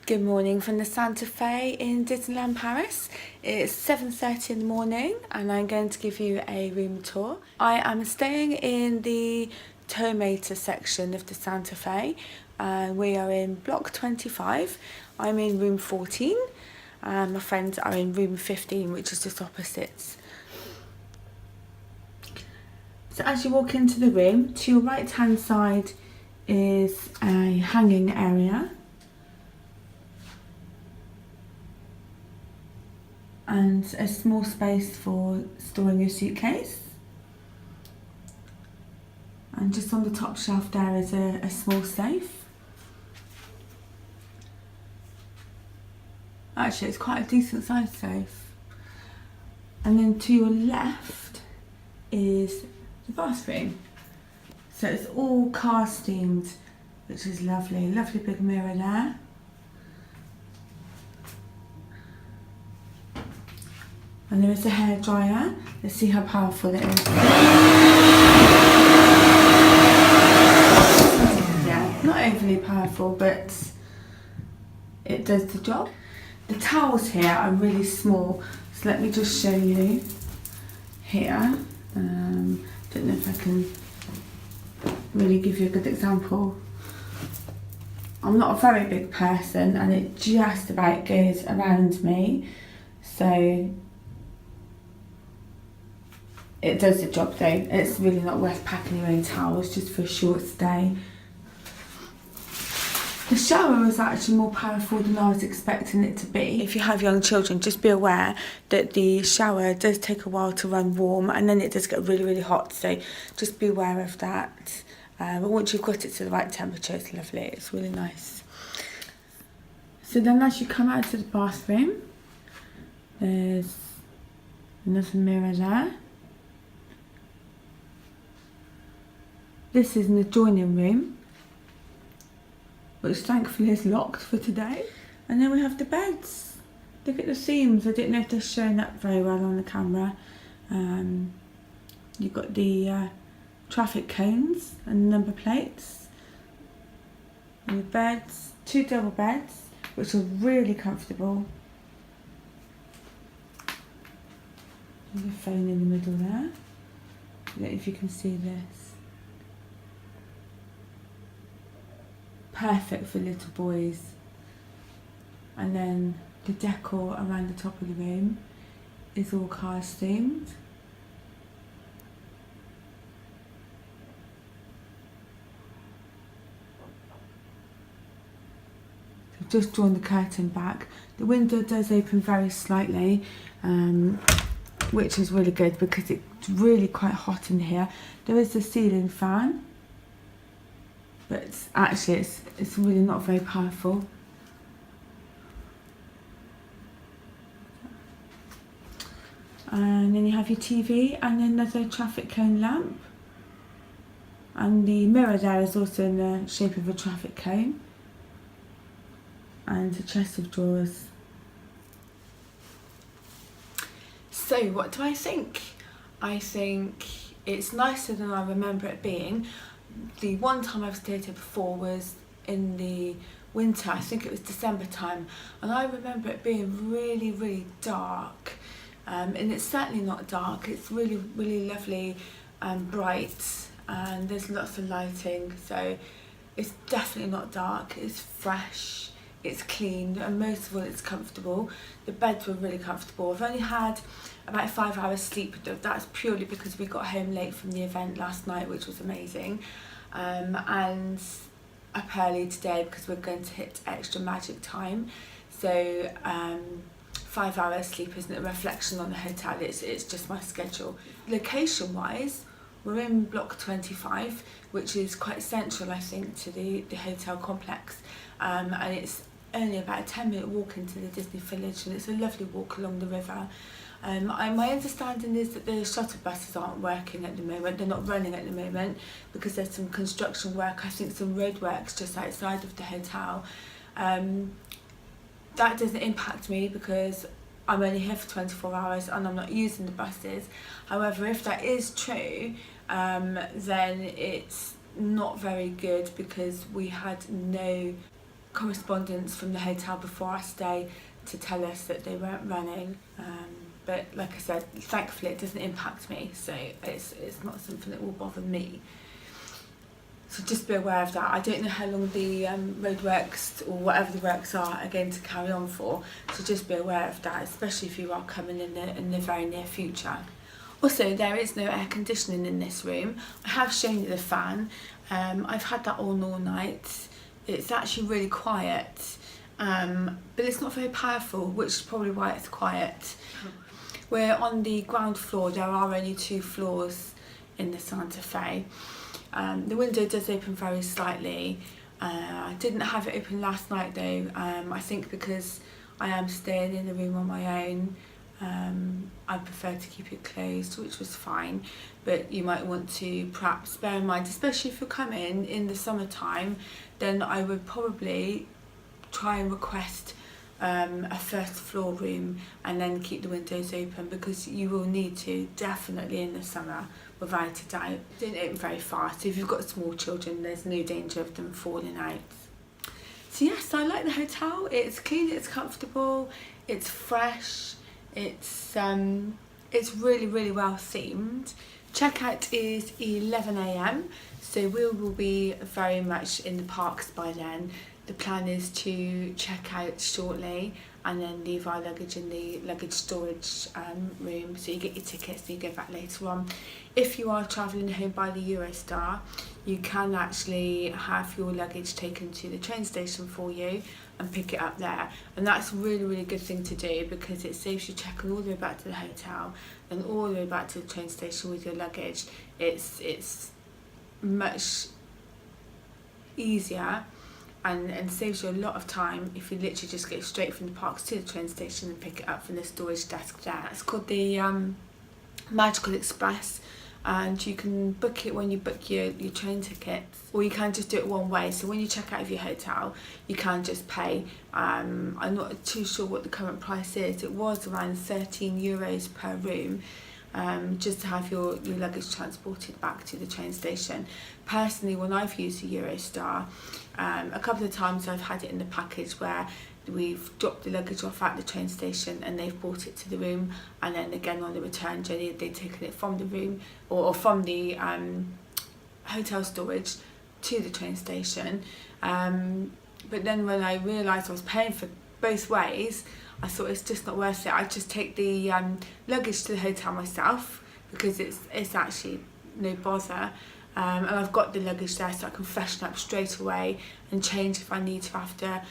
Good morning from the Santa Fe in Disneyland Paris. It's 7:30 in the morning and I'm going to give you a room tour. I am staying in the Tomato section of the Santa Fe. We are in block 25. I'm in room 14 and my friends are in room 15, which is just opposite. So as you walk into the room, to your right hand side is a hanging area. And a small space for storing your suitcase. And just on the top shelf there is a small safe. Actually, it's quite a decent sized safe. And then to your left is the bathroom. So it's all car themed, which is lovely. Lovely big mirror there. And there is a hairdryer. Let's see how powerful it is. Yeah, not overly powerful, but it does the job. The towels here are really small, so let me just show you here. Don't know if I can really give you a good example. I'm not a very big person and it just about goes around me, so it does the job though. It's really not worth packing your own towels just for a short stay. The shower was actually more powerful than I was expecting it to be. If you have young children, just be aware that the shower does take a while to run warm and then it does get really, really hot. So just be aware of that. But once you've got it to the right temperature, it's lovely. It's really nice. So then as you come out to the bathroom, there's another mirror there. This is an adjoining room, which thankfully is locked for today. And then we have the beds. Look at the seams. I didn't know if they're showing up very well on the camera. You've got the traffic cones and number plates. And the beds, 2 double beds, which are really comfortable. There's a phone in the middle there. I don't know if you can see this. Perfect for little boys. And then the decor around the top of the room is all cars themed. I've just drawn the curtain back. The window does open very slightly, which is really good because it's really quite hot in here. There is a ceiling fan, but actually it's really not very powerful. And then you have your TV and another traffic cone lamp. And the mirror there is also in the shape of a traffic cone. And a chest of drawers. So what do I think? I think it's nicer than I remember it being. The one time I've stayed here before was in the winter. I think it was December time, and I remember it being really, really dark. And it's certainly not dark. It's really, really lovely and bright, and there's lots of lighting. So it's definitely not dark. It's fresh. It's clean, and most of all, it's comfortable. The beds were really comfortable. I've only had about 5 hours sleep. That's purely because we got home late from the event last night, which was amazing. And up early today because we're going to hit extra magic time. So 5 hours sleep isn't a reflection on the hotel, it's just my schedule. Location wise, we're in block 25, which is quite central, I think, to the hotel complex. And it's only about a 10-minute walk into the Disney Village, and it's a lovely walk along the river. My understanding is that the shuttle buses aren't working at the moment. They're not running at the moment because there's some construction work, I think some road works just outside of the hotel. That doesn't impact me because I'm only here for 24 hours and I'm not using the buses. However, if that is true, then it's not very good because we had no correspondence from the hotel before I stay to tell us that they weren't running. But like I said, thankfully it doesn't impact me, so it's not something that will bother me. So just be aware of that. I don't know how long the roadworks or whatever the works are going to carry on for, so just be aware of that, especially if you are coming in the very near future. Also, there is no air conditioning in this room. I have shown you the fan. I've had that on all night. It's actually really quiet, but it's not very powerful, which is probably why it's quiet. We're on the ground floor. There are only 2 floors in the Santa Fe. The window does open very slightly. I didn't have it open last night though. I think because I am staying in the room on my own, I prefer to keep it closed, which was fine. But you might want to perhaps bear in mind, especially if you're coming in the summertime, then I would probably try and request a first floor room and then keep the windows open, because you will need to definitely in the summer, without a doubt. It didn't open very fast, so if you've got small children there's no danger of them falling out. So yes, I like the hotel. It's clean, it's comfortable, it's fresh, it's really, really well themed. Checkout is 11 AM, so we will be very much in the parks by then. The plan is to check out shortly and then leave our luggage in the luggage storage room, so you get your tickets and you go back later on. If you are travelling home by the Eurostar, you can actually have your luggage taken to the train station for you and pick it up there, and that's a really, really good thing to do, because it saves you checking all the way back to the hotel and all the way back to the train station with your luggage. It's much easier and saves you a lot of time if you literally just go straight from the parks to the train station and pick it up from the storage desk there. It's called the Magical Express, and you can book it when you book your train tickets, or you can just do it one way. So when you check out of your hotel, you can just pay. I'm not too sure what the current price is. It was around €13 per room, just to have your luggage transported back to the train station. Personally, when I've used the Eurostar, a couple of times I've had it in the package where we've dropped the luggage off at the train station and they've brought it to the room, and then again on the return journey they've taken it from the room or from the hotel storage to the train station. But then when I realised I was paying for both ways, I thought it's just not worth it. I just take the luggage to the hotel myself, because it's actually no bother. And I've got the luggage there, so I can freshen up straight away and change if I need to after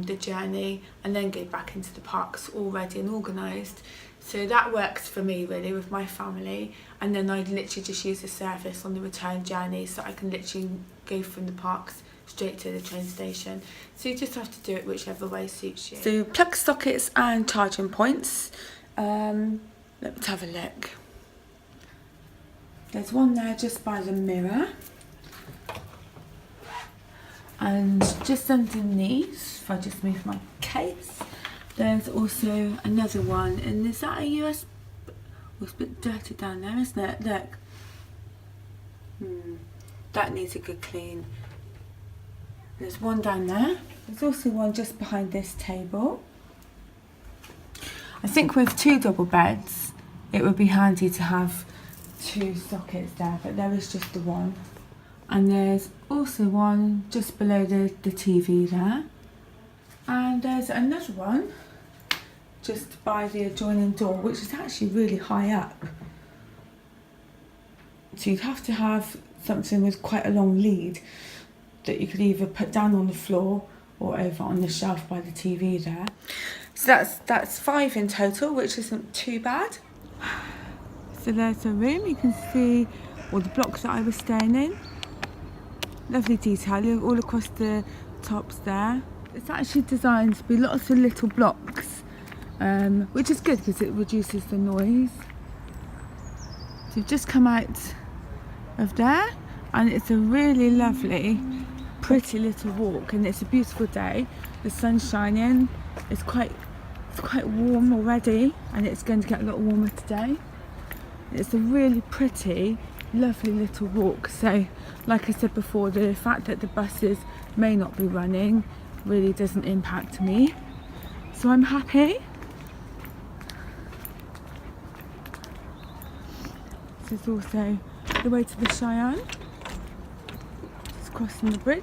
the journey, and then go back into the parks all ready and organised. So that works for me really with my family, and then I literally just use the service on the return journey, so I can literally go from the parks straight to the train station. So you just have to do it whichever way suits you. So plug sockets and charging points. Let's have a look. There's one there just by the mirror, and just underneath, if I just move my case, there's also another one. And is that a USB? Oh, it's a bit dirty down there, isn't it? Look. That needs a good clean. There's one down there. There's also one just behind this table. I think with 2 double beds, it would be handy to have 2 sockets there, but there is just the one. And there's also one just below the TV there. And there's another one just by the adjoining door, which is actually really high up. So you'd have to have something with quite a long lead that you could either put down on the floor or over on the shelf by the TV there. So that's 5 in total, which isn't too bad. So there's a room, you can see all the blocks that I was staying in. Lovely detail all across the tops there. It's actually designed to be lots of little blocks, which is good because it reduces the noise. So you've just come out of there, and it's a really lovely, pretty little walk, and it's a beautiful day. The sun's shining, it's quite warm already, and it's going to get a lot warmer today. It's a really pretty, lovely little walk. So like I said before, the fact that the buses may not be running really doesn't impact me. So I'm happy. This is also the way to the Cheyenne. Just crossing the bridge.